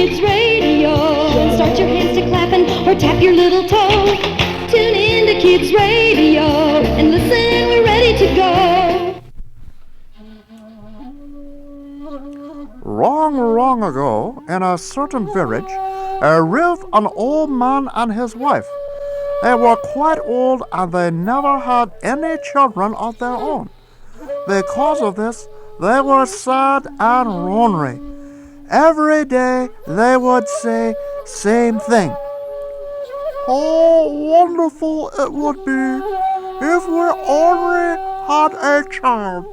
Kids Radio. Start your hands to clapping or tap your little toe. Tune in to Kids Radio and listen, we're ready to go. Long ago, in a certain village, lived an old man and his wife. They were quite old and they never had any children of their own. Because of this, they were sad and lonely. Every day they would say same thing. How wonderful it would be if we only had a child.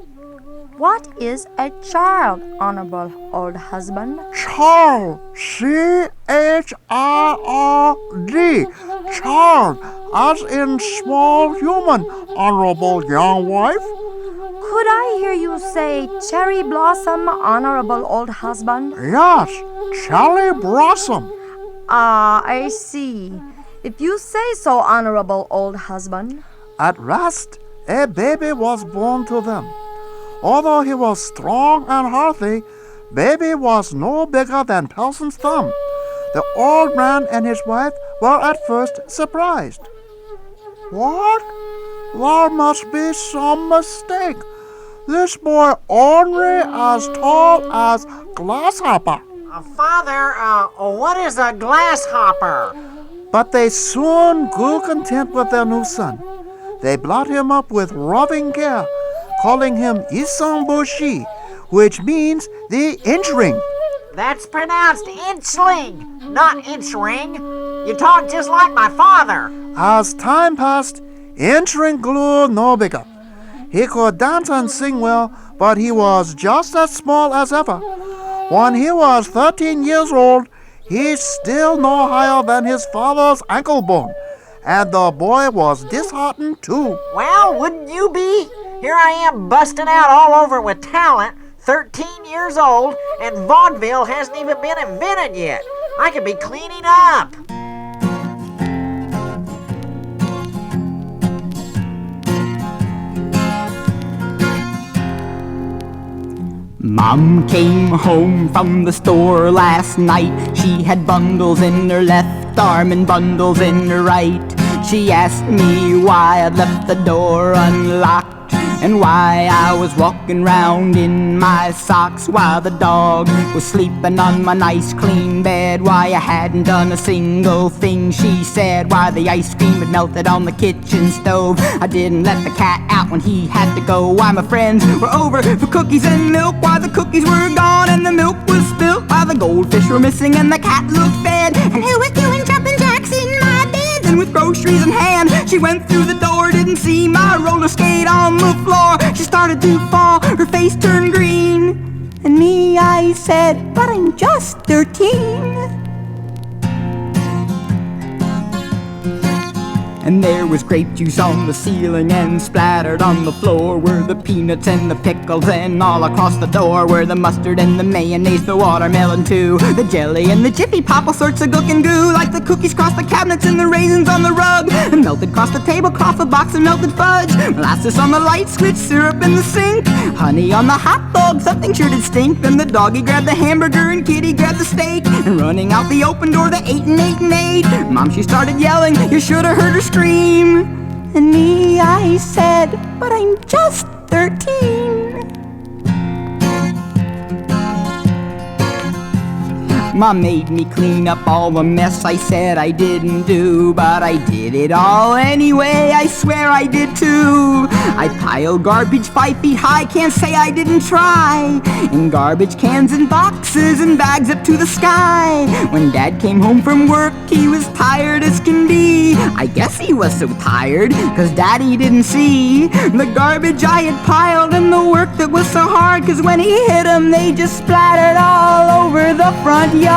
What is a child, honorable old husband? Child, C-H-I-R-D, child, as in small human, honorable young wife. Could I hear you say cherry blossom, honorable old husband? Yes, cherry blossom. Ah, I see. If you say so, honorable old husband. At last, a baby was born to them. Although he was strong and healthy, baby was no bigger than Pelson's thumb. The old man and his wife were at first surprised. What? There must be some mistake. This boy only as tall as grasshopper. Father, what is a grasshopper? But they soon grew content with their new son. They brought him up with loving care, calling him Isangboshi, which means the Inchling. That's pronounced Inchling, not Inchring. You talk just like my father. As time passed, Inchling grew no bigger. He could dance and sing well, but he was just as small as ever. When he was 13 years old, he's still no higher than his father's ankle bone, and the boy was disheartened too. Well, wouldn't you be? Here I am busting out all over with talent, 13 years old, and vaudeville hasn't even been invented yet. I could be cleaning up. Mom came home from the store last night. She had bundles in her left arm and bundles in her right. She asked me why I'd left the door unlocked and why I was walking round in my socks while the dog was sleeping on my nice clean bed. Why I hadn't done a single thing, she said. Why the ice cream had melted on the kitchen stove. I didn't let the cat out when he had to go. Why my friends were over for cookies and milk. Why the cookies were gone and the milk was spilt. Why the goldfish were missing and the cat looked fed. And who was doing jumping jacks in my bed. And with groceries in hand, she went through the door. Didn't see my roller skate on the floor. She started to fall, her face turned green. And me, I said, but I'm just 13. And there was grape juice on the ceiling and splattered on the floor were the peanuts and the pickles, and all across the door were the mustard and the mayonnaise, the watermelon too, the jelly and the Jiffy Pop, all sorts of gook and goo, like the cookies crossed the cabinets and the raisins on the rug, and melted across the tablecloth, a box of melted fudge, molasses on the light switch, syrup in the sink, honey on the hot dog, something sure did stink. Then the doggy grabbed the hamburger and Kitty grabbed the steak, and running out the open door, they ate and ate and ate. Mom, she started yelling, you should have heard her scream. And me, I said, but I'm just 13. Mom made me clean up all the mess I said I didn't do, but I did it all anyway, I swear I did too. I piled garbage 5 feet high, can't say I didn't try, in garbage cans and boxes and bags up to the sky. When Dad came home from work, he was tired as can be. I guess he was so tired, 'cause Daddy didn't see the garbage I had piled and the work that was so hard, 'cause when he hit them, they just splattered all over the front yard.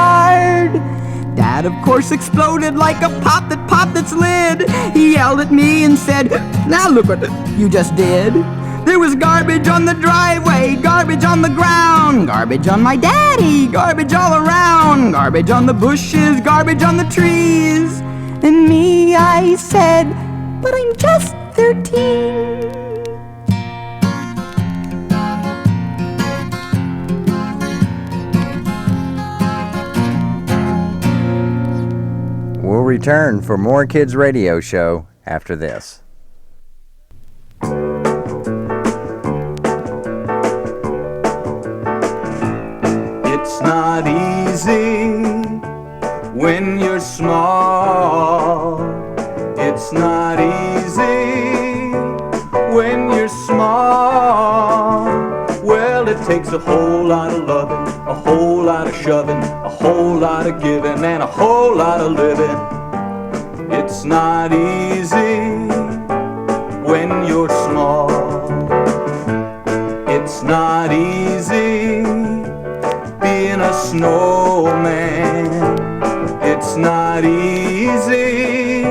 Dad, of course, exploded like a pop that popped its lid. He yelled at me and said, now look what you just did. There was garbage on the driveway, garbage on the ground, garbage on my daddy, garbage all around, garbage on the bushes, garbage on the trees. And me, I said, but I'm just 13. We'll return for more Kids Radio Show after this. It's not easy when you're small. It's not easy when you're small. Well, it takes a whole lot of loving, a whole lot of shoving, a whole lot of giving, and a whole lot of living. It's not easy when you're small. It's not easy being a snowman. It's not easy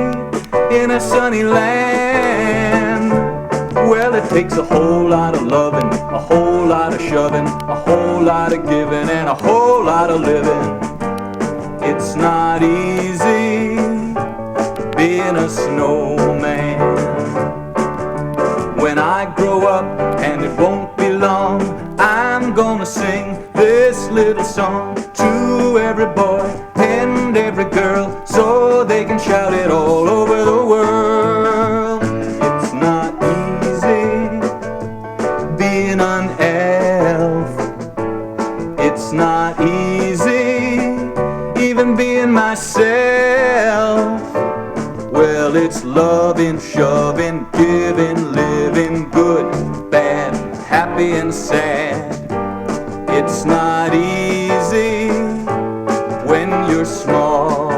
in a sunny land. Well, it takes a whole lot of loving, a whole lot of shoving, a whole lot of giving, and a whole lot of living. It's not easy being a snowman. When I grow up, and it won't be long, I'm gonna sing this little song to every boy and every girl, so they can shout it all over the world. It's not easy being an elf. It's not easy even being myself. Well, it's loving, shoving, giving, living, good, bad, happy and sad. It's not easy when you're small.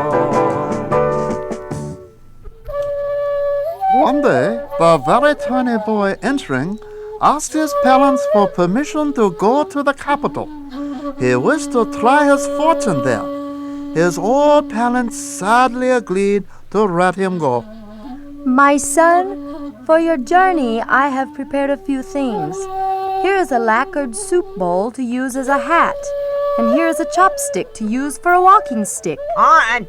One day, the very tiny boy Inchling asked his parents for permission to go to the capital. He wished to try his fortune there. His old parents sadly agreed to let him go. My son, for your journey, I have prepared a few things. Here is a lacquered soup bowl to use as a hat, and here is a chopstick to use for a walking stick.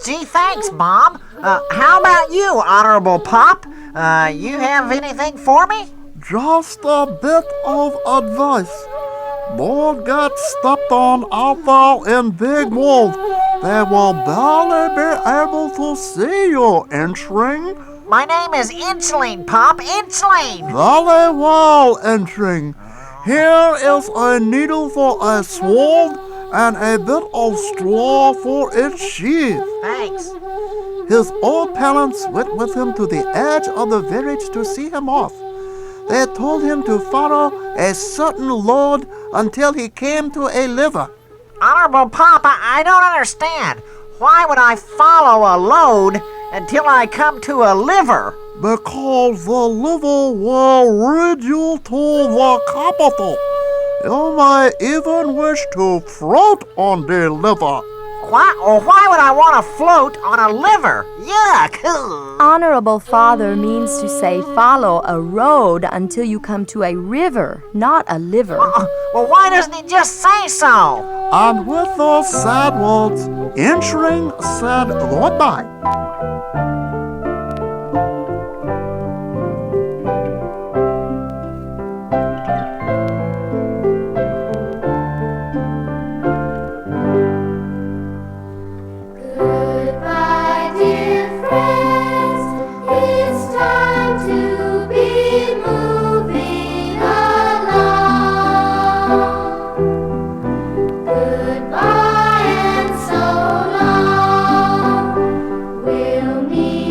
Gee, thanks, Mom. How about you, Honorable Pop? You have anything for me? Just a bit of advice. Don't get stepped on out there in big wolves. They will barely be able to see you, Inchling. My name is Inchling, Pop. Inchling! Very well, Inchling. Here is a needle for a sword and a bit of straw for its sheath. Thanks. His old parents went with him to the edge of the village to see him off. They told him to follow a certain lode until he came to a liver. Honorable Pop, I don't understand. Why would I follow a load until I come to a liver? Because the liver will lead you to the capital. You may even wish to float on the liver. Why would I want to float on a liver? Yuck! Honorable Father means to say follow a road until you come to a river, not a liver. Well, why doesn't he just say so? And with those sad words, Inchling said goodbye. We'll meet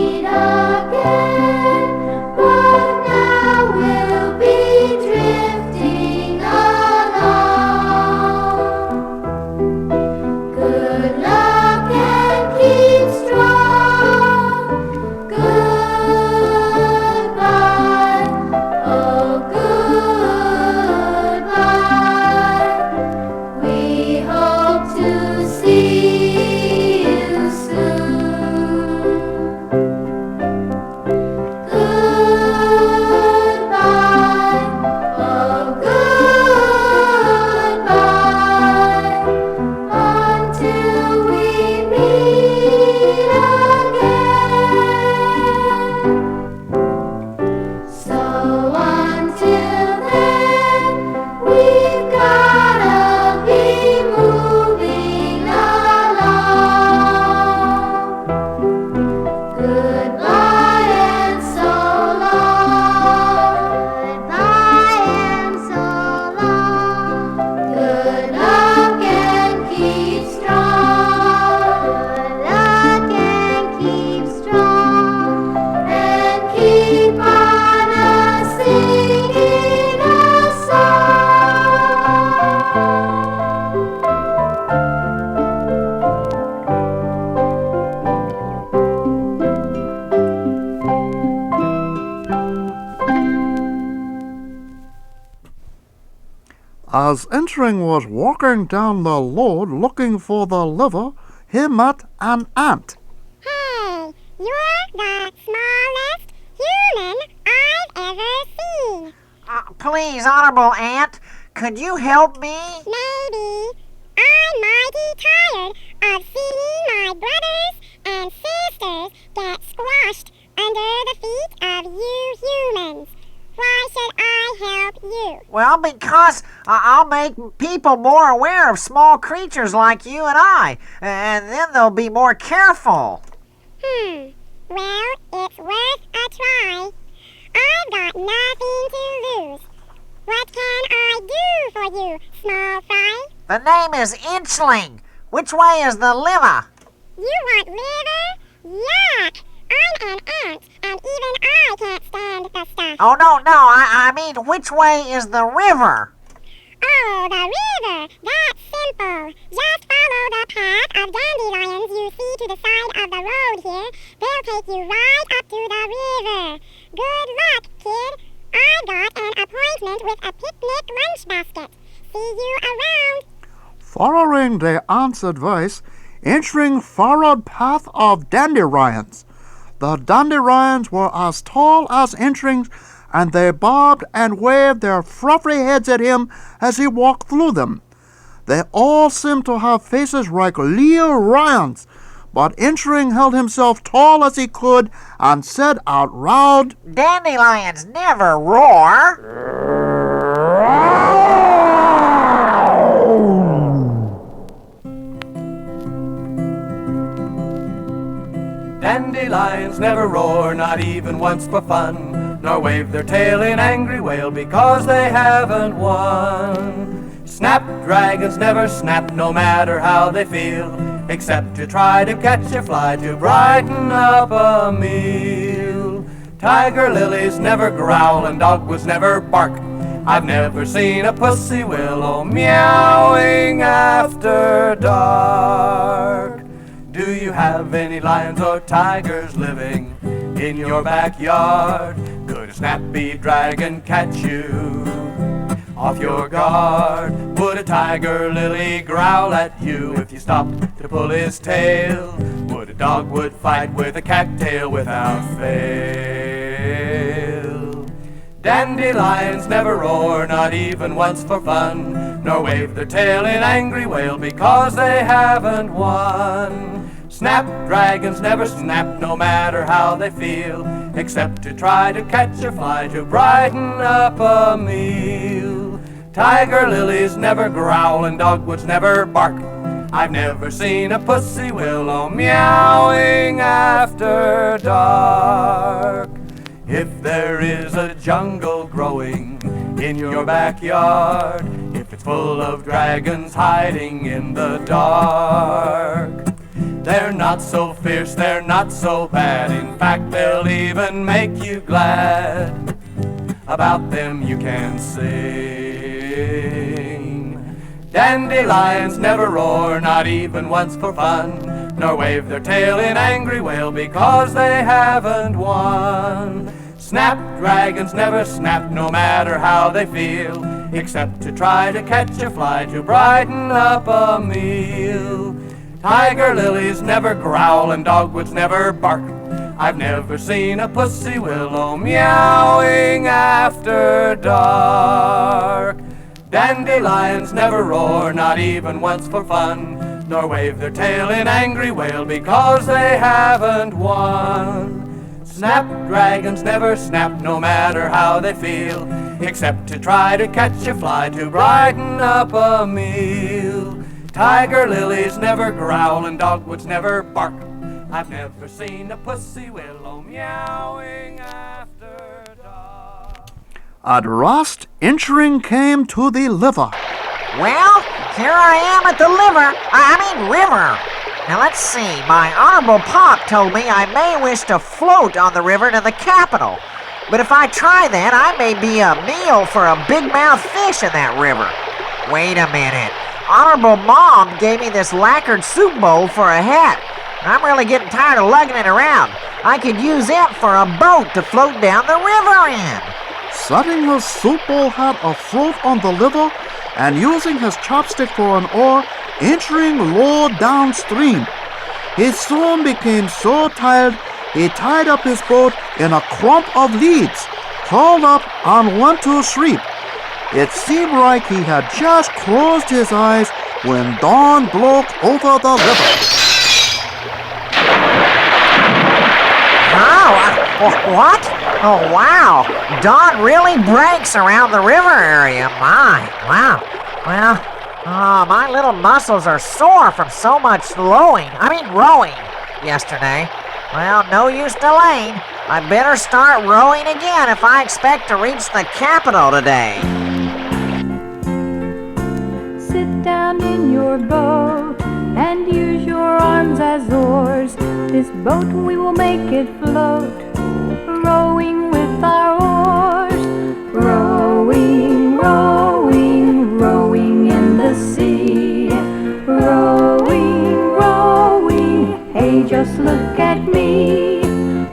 As Inchling was walking down the road looking for the liver, he met an ant. Hey, you're the smallest human I've ever seen. Please, Honorable Ant, could you help me? Maybe. I'm mighty tired of seeing my brothers and sisters get squashed under the feet of you humans. Why should I help you? Well, because I'll make people more aware of small creatures like you and I, and then they'll be more careful. Well, it's worth a try. I've got nothing to lose. What can I do for you, small fry? The name is Inchling. Which way is the liver? You want liver? Yuck! I'm an ant, and even I can't stand the stuff. Oh, no, I mean, which way is the river? Oh, the river! That's simple. Just follow the path of dandelions you see to the side of the road here. They'll take you right up to the river. Good luck, kid. I've got an appointment with a picnic lunch basket. See you around. Following the ant's advice, Inchling followed path of dandelions. The dandelions were as tall as Inchling, and they bobbed and waved their fluffy heads at him as he walked through them. They all seemed to have faces like Leo lions, but Inchling held himself tall as he could and said out loud, Dandelions never roar. Dandelions never roar, not even once for fun, nor wave their tail in angry wail because they haven't won. Snapdragons never snap, no matter how they feel, except to try to catch a fly to brighten up a meal. Tiger lilies never growl and dogwoods never bark. I've never seen a pussy willow meowing after dark. Do you have any lions or tigers living in your backyard? Could a snappy dragon catch you off your guard? Would a tiger lily growl at you if you stopped to pull his tail? Would a dogwood fight with a cattail without fail? Dandelions never roar, not even once for fun, nor wave their tail in angry wail because they haven't won. Snapdragons never snap, no matter how they feel, except to try to catch a fly to brighten up a meal. Tiger lilies never growl and dogwoods never bark. I've never seen a pussy willow meowing after dark. If there is a jungle growing in your backyard, if it's full of dragons hiding in the dark, they're not so fierce, they're not so bad. In fact, they'll even make you glad. About them you can sing. Dandelions never roar, not even once for fun, nor wave their tail in angry wail because they haven't won. Snapdragons never snap, no matter how they feel, except to try to catch a fly to brighten up a meal. Tiger lilies never growl and dogwoods never bark. I've never seen a pussy willow meowing after dark. Dandelions never roar, not even once for fun, nor wave their tail in angry wail because they haven't won. Snapdragons never snap, no matter how they feel, except to try to catch a fly to brighten up a meal. Tiger lilies never growl and dogwoods never bark. I've never seen a pussy willow meowing after dark. At last, Inchling came to the liver. Well, here I am at the river. Now let's see, my Honorable Pop told me I may wish to float on the river to the capital. But if I try that, I may be a meal for a big-mouth fish in that river. Wait a minute. Honorable Mom gave me this lacquered soup bowl for a hat. I'm really getting tired of lugging it around. I could use it for a boat to float down the river in. Setting his soup bowl hat afloat on the river, and using his chopstick for an oar, entering low downstream. He soon became so tired, he tied up his boat in a clump of leaves, curled up and went to sleep. It seemed like he had just closed his eyes when dawn broke over the river. What? Oh, wow. Dawn really breaks around the river area. Wow. Well, my little muscles are sore from so much rowing yesterday. Well, no use delaying. I better start rowing again if I expect to reach the capital today. Sit down in your boat and use your arms as oars. This boat we will make it float, rowing with our oars. Rowing, rowing, rowing in the sea. Rowing, rowing, hey, just look at me.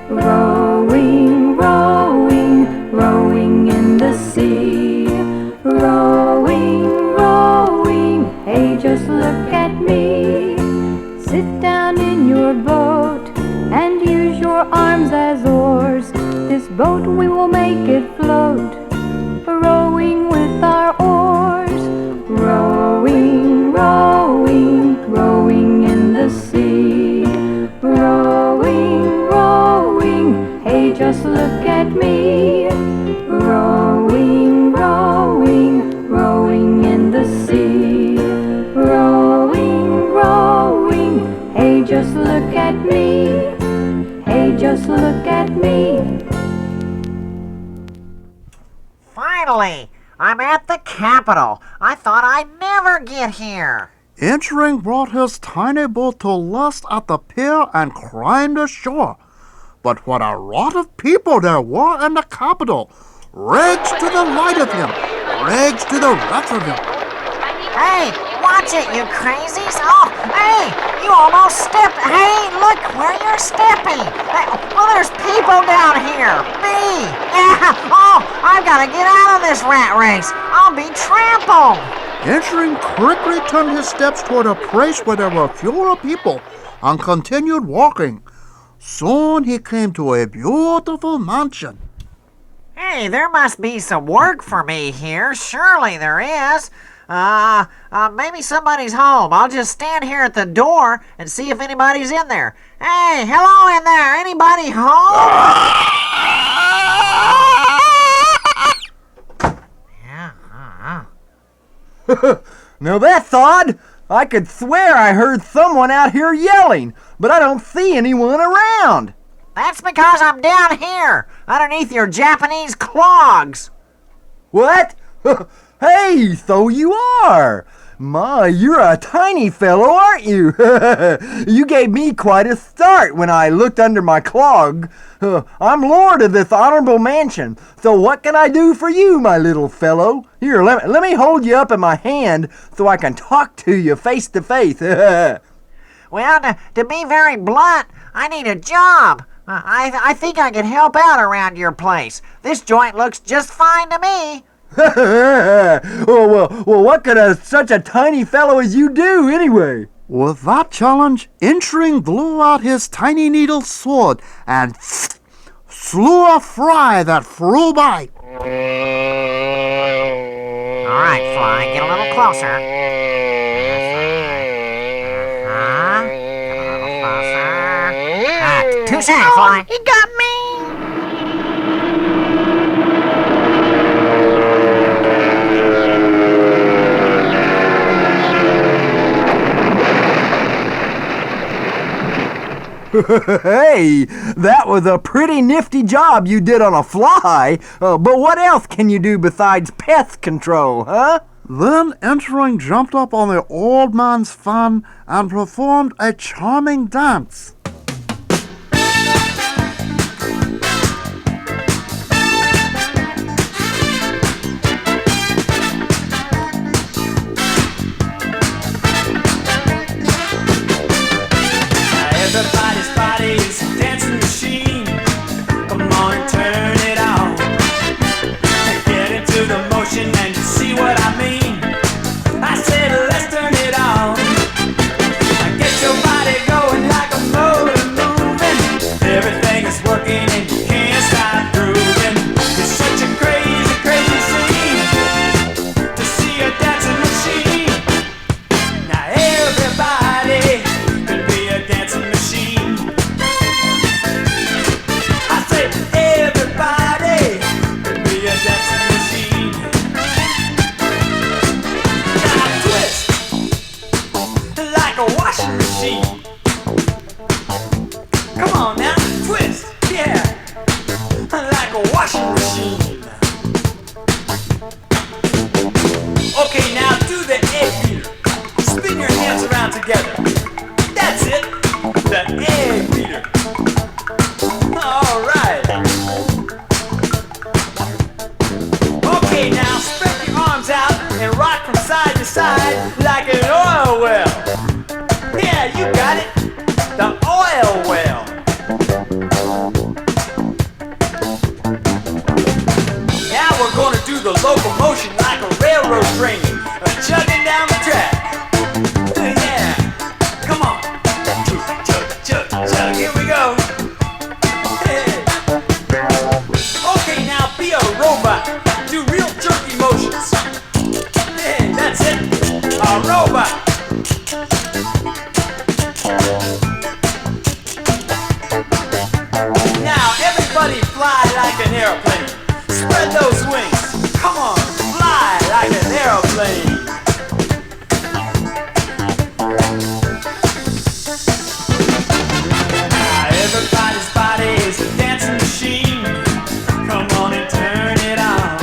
Rowing, rowing, rowing in the sea. Rowing, rowing, hey, just look at me. Sit down in your boat and use your arms as oars. This boat we will make it float, rowing with our oars. Rowing, rowing, rowing in the sea. Rowing, rowing, hey, just look at me. Rowing, rowing, rowing in the sea. Rowing, rowing, hey, just look at me. Hey, just look at me. Finally, I'm at the capital. I thought I'd never get here. Inchling brought his tiny boat to rest at the pier and climbed ashore. But what a lot of people there were in the capital! Rags to the right of him, rags to the left of him. Hey, watch it, you crazies! Oh, hey, you almost stepped. Hey, look where you're stepping. Hey, well, there's people down here. Me. Yeah. Oh, I've got to get out of this rat race. I'll be trampled. Inchling quickly turned his steps toward a place where there were fewer people and continued walking. Soon he came to a beautiful mansion. Hey, there must be some work for me here. Surely there is. Maybe somebody's home. I'll just stand here at the door and see if anybody's in there. Hey, hello in there. Anybody home? Now that's odd. I could swear I heard someone out here yelling, but I don't see anyone around. That's because I'm down here, underneath your Japanese clogs. What? Hey, so you are. My, you're a tiny fellow, aren't you? You gave me quite a start when I looked under my clog. I'm lord of this honorable mansion, so what can I do for you, my little fellow? Here, let me hold you up in my hand so I can talk to you face to face. Well, to be very blunt, I need a job. I think I can help out around your place. This joint looks just fine to me. well, what could such a tiny fellow as you do, anyway? With that challenge, Inchling blew out his tiny needle sword and slew a fly that flew by. All right, fly, get a little closer. Get a little closer. Touche, fly. He got me! Hey, that was a pretty nifty job you did on a fly. But what else can you do besides pest control, huh? Then Inchling jumped up on the old man's fan and performed a charming dance. Everybody's body's a dancing machine. Come on and turn it on. Get into the motion and you see what I mean. That's it, a robot. Now everybody fly like an airplane. Spread those wings. Come on, fly like an airplane. Everybody's body is a dancing machine. Come on and turn it on.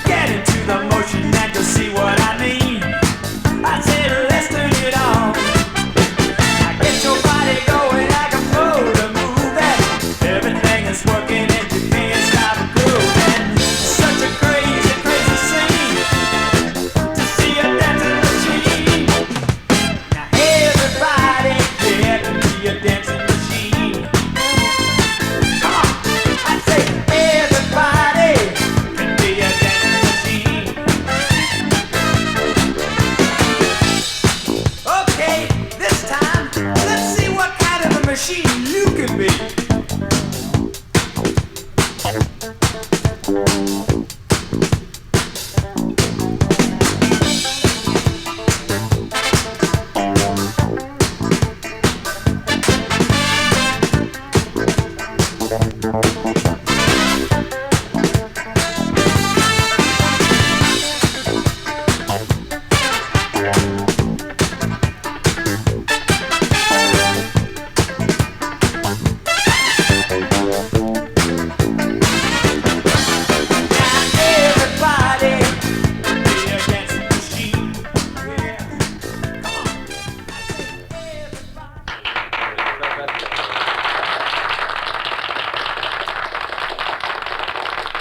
Get into the motion and you'll see what I mean. I said let's turn it on. I get your body going like a motor moving. Everything is working and you can't stop grooving. Such a crazy, crazy scene to see a dancing machine. Now everybody get into your dancing machine. Machine you can be.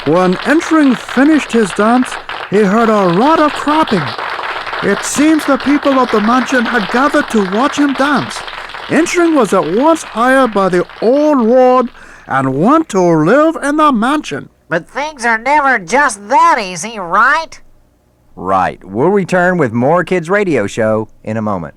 When Inchling finished his dance, he heard a lot of clapping. It seems the people of the mansion had gathered to watch him dance. Inchling was at once hired by the old lord and went to live in the mansion. But things are never just that easy, right? Right. We'll return with more Kids Radio Show in a moment.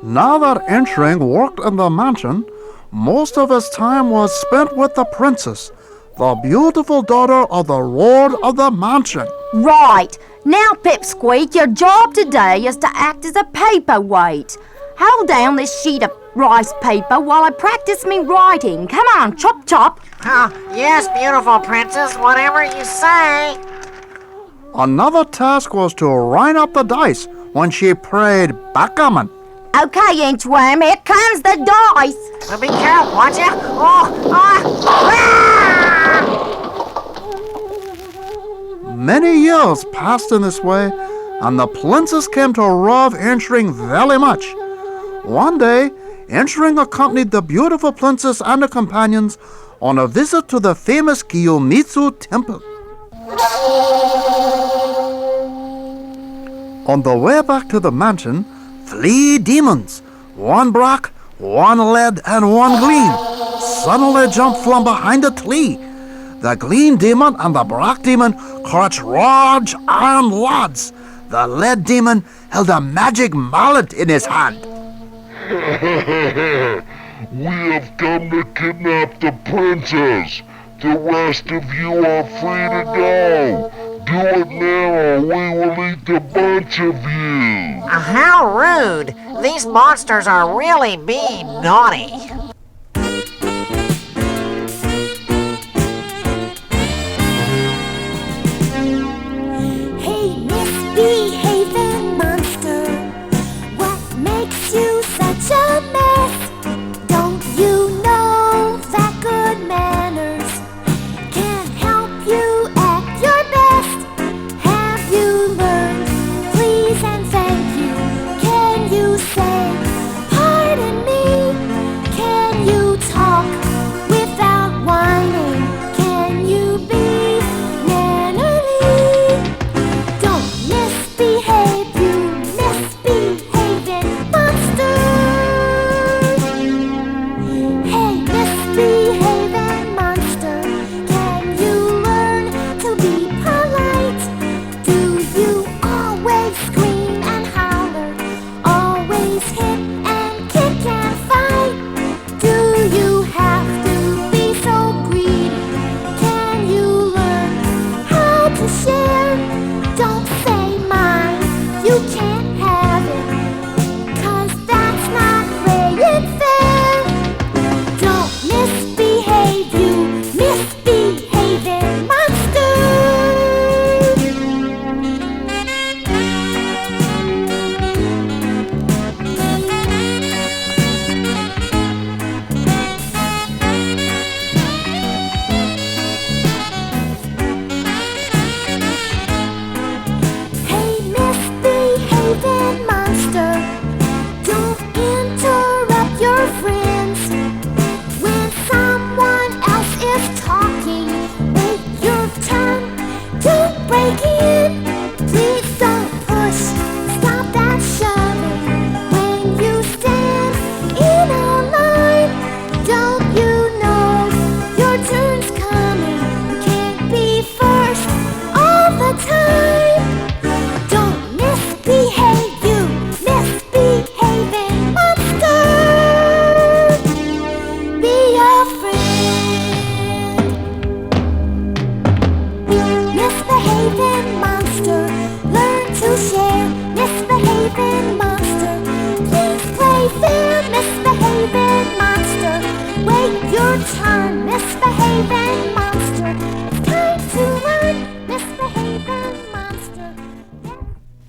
Now that Inchling worked in the mansion, most of his time was spent with the princess, the beautiful daughter of the lord of the mansion. Right. Now, Pipsqueak, your job today is to act as a paperweight. Hold down this sheet of rice paper while I practice me writing. Come on, chop chop. Oh, yes, beautiful princess, whatever you say. Another task was to line up the dice when she played backgammon. Okay, Inchworm, here comes the dice. Well, be careful, won't you? Many years passed in this way, and the princess came to love Inchling very much. One day, Inchling accompanied the beautiful princess and her companions on a visit to the famous Kiyomitsu temple. On the way back to the mansion, 3 demons, one black, one red, and one green, suddenly jumped from behind a tree. The green demon and the black demon clutched large iron rods. The red demon held a magic mallet in his hand. We have come to kidnap the princess. The rest of you are free to go. Do it now or we will eat the bunch of you. How rude. These monsters are really being naughty. Hey, misbehaving monster, what makes you such a mess? Don't you know that good manners can help you at your best? Have you learned please and thank you? Can you say pardon me? Can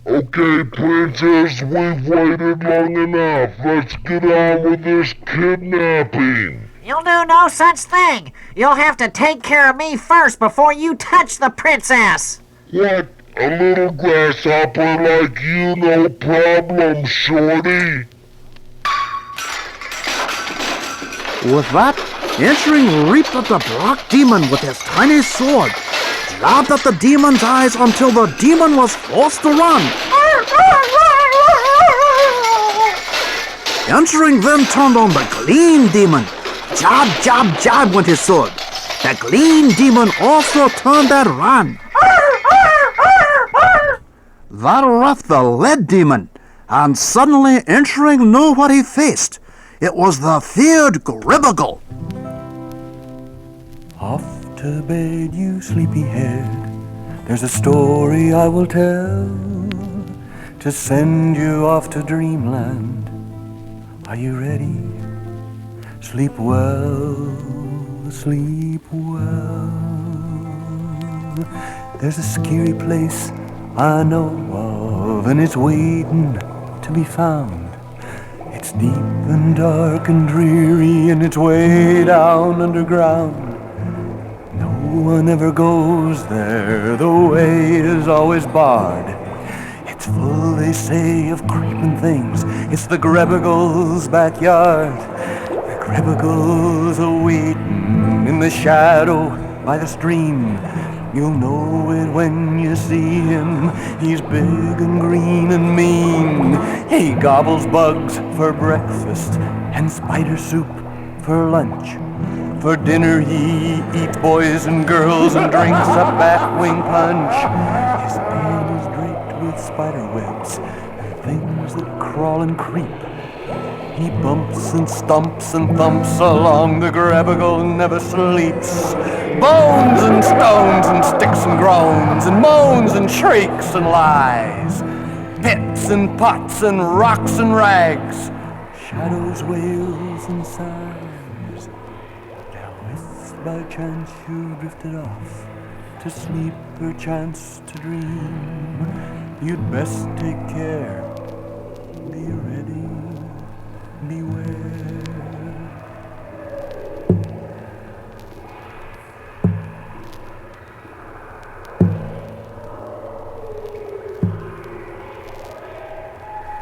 Okay, Princess, we've waited long enough. Let's get on with this kidnapping. You'll do no such thing. You'll have to take care of me first before you touch the princess. What? A little grasshopper like you, no problem, shorty. With that, Inchling leaped at the black demon with his tiny sword, jabbed at the demon's eyes until the demon was forced to run. Inchling then turned on the green demon. Jab, jab, jab went his sword. The green demon also turned and ran. That left the lead demon, and suddenly Inchling knew what he faced. It was the feared Gribigal. Off to bed, you sleepyhead. There's a story I will tell to send you off to dreamland. Are you ready? Sleep well, sleep well. There's a scary place I know of, and it's waiting to be found. It's deep and dark and dreary, and it's way down underground. No one ever goes there, the way is always barred. It's full, they say, of creeping things. It's the Gribigal's backyard. The Gribigal's a-waiting in the shadow by the stream. You'll know it when you see him. He's big and green and mean. He gobbles bugs for breakfast and spider soup for lunch. For dinner he eats boys and girls and drinks a bat wing punch. His bed is draped with spider webs and things that crawl and creep. He bumps and stumps and thumps along, the Gribigal never sleeps. Bones and stones and sticks and groans and moans and shrieks and lies. Pits and pots and rocks and rags. Shadows, wails and sighs. Now if by chance you drifted off to sleep or chance to dream, you'd best take care. Be ready. Beware.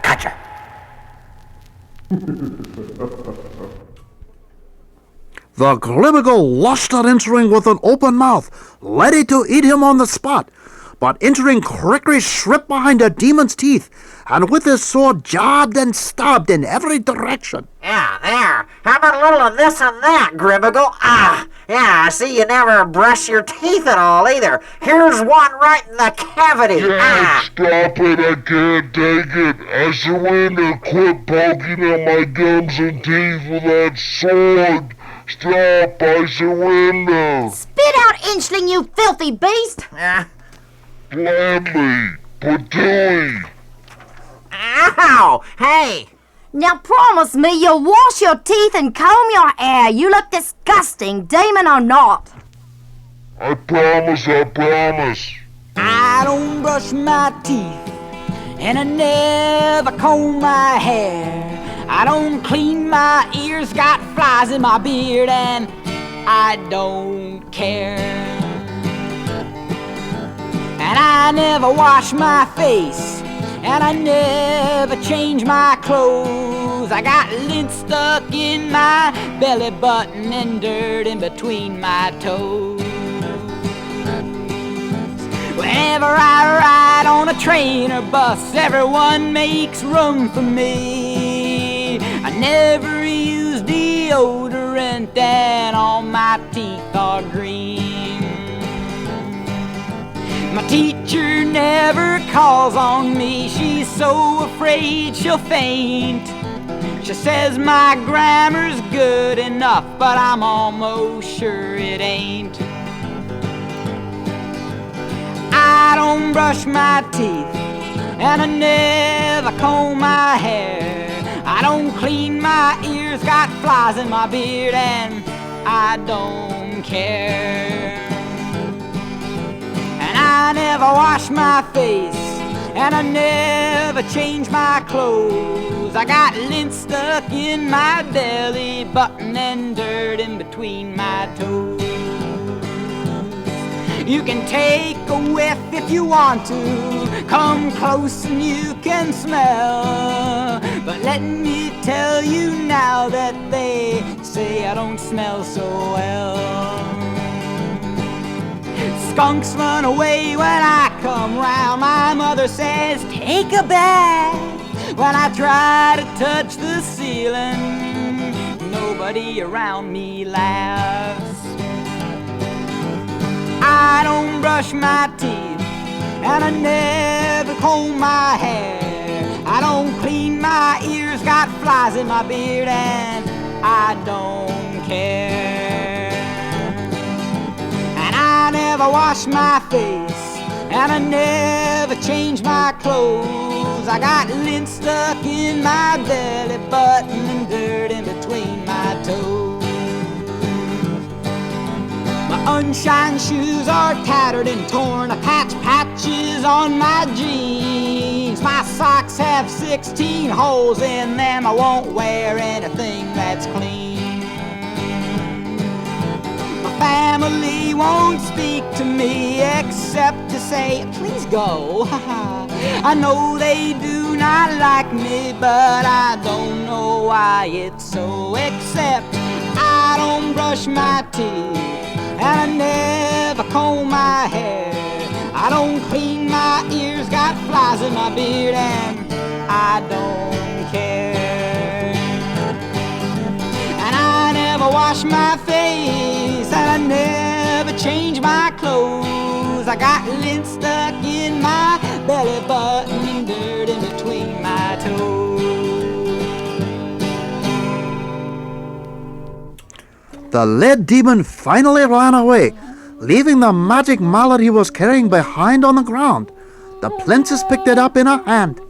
Gotcha. The Gribigal lushed at Inchling with an open mouth, ready to eat him on the spot. But Inchling quickly stripped behind the demon's teeth, and with his sword jabbed and stabbed in every direction. Yeah, there. How about a little of this and that, Gribigal? Yeah, I see you never brush your teeth at all either. Here's one right in the cavity. Stop it, I can't take it. I surrender. Quit poking at my gums and teeth with that sword. Stop, I surrender. Spit out, Inchling, you filthy beast! Gladly. Patooey. Ow! Hey! Now promise me you'll wash your teeth and comb your hair. You look disgusting, demon or not. I promise, I promise. I don't brush my teeth, and I never comb my hair. I don't clean my ears, got flies in my beard, and I don't care. And I never wash my face, and I never change my clothes. I got lint stuck in my belly button and dirt in between my toes. Whenever I ride on a train or bus, everyone makes room for me. I never use deodorant, and all my teeth are green. My teacher never calls on me, she's so afraid she'll faint. She says my grammar's good enough, but I'm almost sure it ain't. I don't brush my teeth, and I never comb my hair. I don't clean my ears, got flies in my beard, and I don't care. I never wash my face, and I never change my clothes. I got lint stuck in my belly button and dirt in between my toes. You can take a whiff if you want to, come close and you can smell. But let me tell you now that they say I don't smell so well. Skunks run away when I come round. My mother says, take a bath. When I try to touch the ceiling, nobody around me laughs. I don't brush my teeth, and I never comb my hair. I don't clean my ears, got flies in my beard, and I don't care. And I never wash my face, and I never change my clothes. I got lint stuck in my belly button and dirt in between my toes. My unshine shoes are tattered and torn, patches on my jeans. My socks have 16 holes in them. I won't wear anything that's clean. My family won't speak to me except to say, please go. I know they do not like me, but I don't know why it's so. Except I don't brush my teeth, and I never comb my hair. I don't clean my ears, got flies in my beard, and I don't care. And I never wash my face, and I never change my clothes. I got lint stuck in my belly button and dirt in between my toes. The lead demon finally ran away, leaving the magic mallet he was carrying behind on the ground. The princess picked it up in her hand.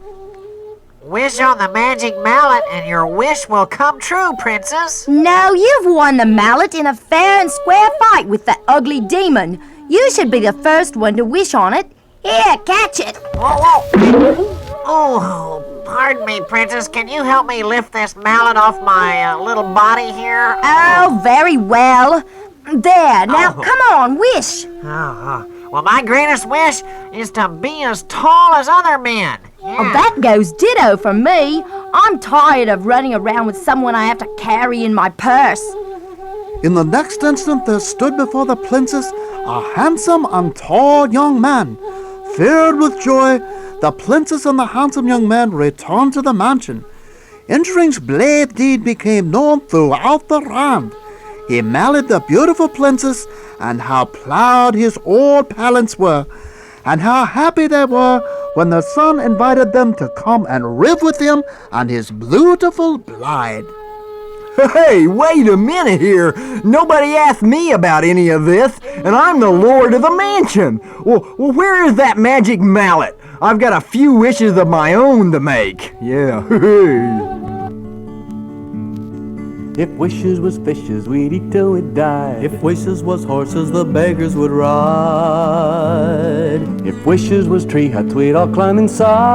Wish on the magic mallet and your wish will come true, princess. No, you've won the mallet in a fair and square fight with that ugly demon. You should be the first one to wish on it. Here, catch it. Whoa, whoa. Oh, pardon me, princess. Can you help me lift this mallet off my little body here? Oh, very well. There, now come on, wish. Well, my greatest wish is to be as tall as other men. Yeah. Oh, that goes ditto for me. I'm tired of running around with someone I have to carry in my purse. In the next instant, there stood before the princess a handsome and tall young man. Filled with joy, the princess and the handsome young man returned to the mansion. Inchling's blade deed became known throughout the land. He married the beautiful princess, and how proud his old parents were, and how happy they were when the son invited them to come and live with him and his beautiful bride. Hey, wait a minute here. Nobody asked me about any of this, and I'm the lord of the mansion. Well, where is that magic mallet? I've got a few wishes of my own to make. Yeah. If wishes was fishes, we'd eat till we died. If wishes was horses, the beggars would ride. If wishes was tree huts, we'd all climb inside.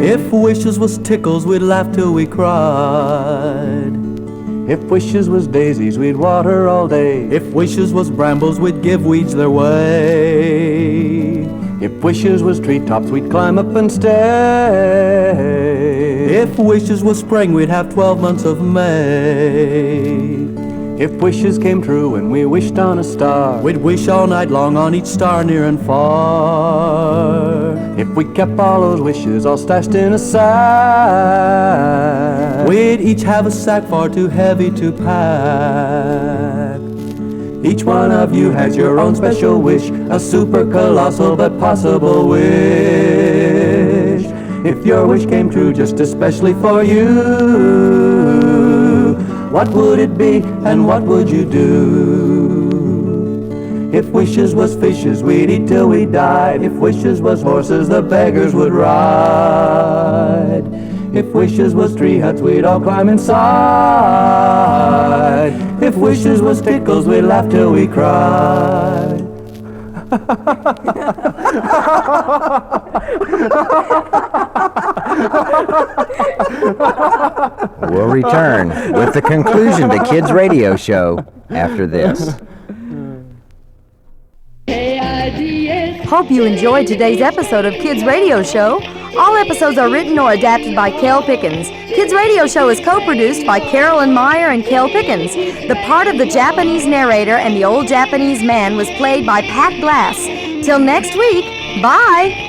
If wishes was tickles, we'd laugh till we cried. If wishes was daisies, we'd water all day. If wishes was brambles, we'd give weeds their way. If wishes was treetops, we'd climb up and stay. If wishes was spring, we'd have 12 months of May. If wishes came true and we wished on a star, we'd wish all night long on each star near and far. If we kept all those wishes all stashed in a sack, we'd each have a sack far too heavy to pack. Each one of you has your own special wish, a super colossal but possible wish. If your wish came true just especially for you, what would it be and what would you do? If wishes was fishes, we'd eat till we died. If wishes was horses, the beggars would ride. If wishes was tree huts, we'd all climb inside. If wishes was tickles, we'd laugh till we cried. We'll return with the conclusion to Kids Radio Show after this. Hope you enjoyed today's episode of Kids Radio Show. All episodes are written or adapted by Kel Pickens. Kids Radio Show is co-produced by Carolyn, Meyer, and Kel Pickens. The part of the Japanese narrator and the old Japanese man was played by Pat Glass. Till next week, bye!